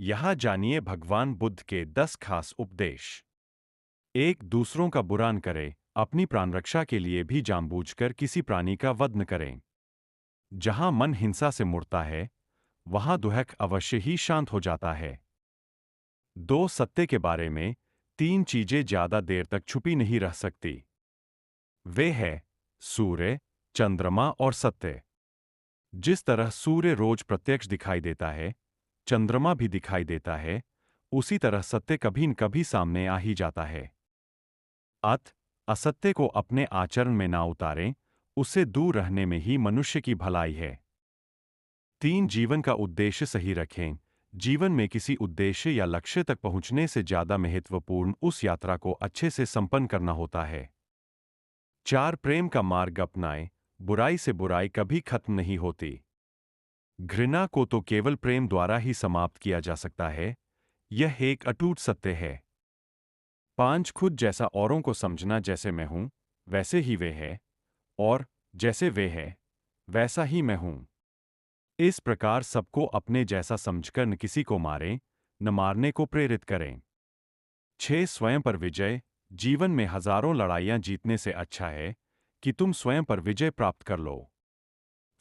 यहाँ जानिए भगवान बुद्ध के 10 खास उपदेश। एक, दूसरों का बुरा न करें, अपनी प्राण रक्षा के लिए भी जानबूझकर किसी प्राणी का वध न करें। जहां मन हिंसा से मुड़ता है, वहां दुहक अवश्य ही शांत हो जाता है। दो, सत्य के बारे में 3 चीजें ज्यादा देर तक छुपी नहीं रह सकती। वे है सूर्य, चंद्रमा और सत्य। जिस तरह सूर्य रोज प्रत्यक्ष दिखाई देता है, चंद्रमा भी दिखाई देता है, उसी तरह सत्य कभी न कभी सामने आ ही जाता है। असत्य को अपने आचरण में ना उतारें, उससे दूर रहने में ही मनुष्य की भलाई है। 3, जीवन का उद्देश्य सही रखें। जीवन में किसी उद्देश्य या लक्ष्य तक पहुंचने से ज्यादा महत्वपूर्ण उस यात्रा को अच्छे से संपन्न करना होता है। 4, प्रेम का मार्ग अपनाएं। बुराई से बुराई कभी खत्म नहीं होती। घृणा को तो केवल प्रेम द्वारा ही समाप्त किया जा सकता है, यह एक अटूट सत्य है। 5, खुद जैसा औरों को समझना, जैसे मैं हूं वैसे ही वे हैं, और जैसे वे हैं वैसा ही मैं हूं। इस प्रकार सबको अपने जैसा समझकर न किसी को मारें, न मारने को प्रेरित करें। 6, स्वयं पर विजय। जीवन में हजारों लड़ाइयां जीतने से अच्छा है कि तुम स्वयं पर विजय प्राप्त कर लो।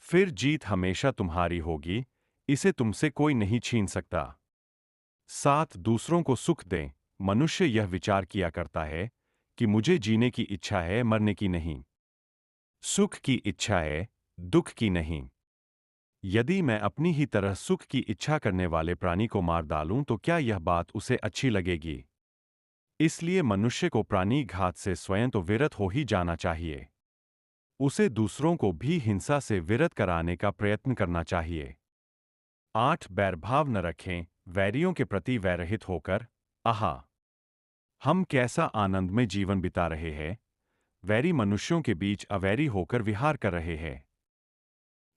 फिर जीत हमेशा तुम्हारी होगी, इसे तुमसे कोई नहीं छीन सकता। 7, दूसरों को सुख दें। मनुष्य यह विचार किया करता है कि मुझे जीने की इच्छा है, मरने की नहीं। सुख की इच्छा है, दुख की नहीं। यदि मैं अपनी ही तरह सुख की इच्छा करने वाले प्राणी को मार डालूं तो क्या यह बात उसे अच्छी लगेगी? इसलिए मनुष्य को प्राणी घात से स्वयं तो विरत हो ही जाना चाहिए। उसे दूसरों को भी हिंसा से विरत कराने का प्रयत्न करना चाहिए। 8, बैरभाव न रखें। वैरियों के प्रति वैरहित होकर, आहा, हम कैसा आनंद में जीवन बिता रहे हैं, वैरी मनुष्यों के बीच अवैरी होकर विहार कर रहे हैं।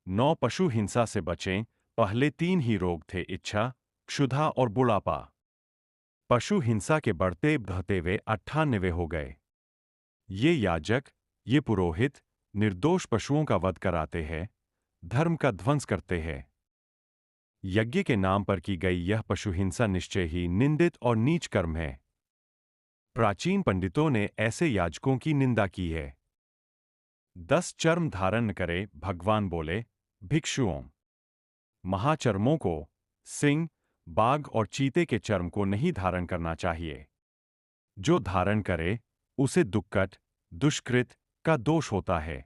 9, पशु हिंसा से बचें। पहले 3 ही रोग थे, इच्छा, क्षुधा और बुढ़ापा। पशु हिंसा के बढ़ते बढ़ते वे 98 हो गए। ये याजक, ये पुरोहित निर्दोष पशुओं का वध कराते हैं, धर्म का ध्वंस करते हैं। यज्ञ के नाम पर की गई यह पशु हिंसा निश्चय ही निंदित और नीच कर्म है। प्राचीन पंडितों ने ऐसे याजकों की निंदा की है। 10, चर्म धारण न करे। भगवान बोले, भिक्षुओं, महाचर्मों को, सिंह, बाघ और चीते के चर्म को नहीं धारण करना चाहिए। जो धारण करे, उसे दुक्कट, दुष्कृत का दोष होता है।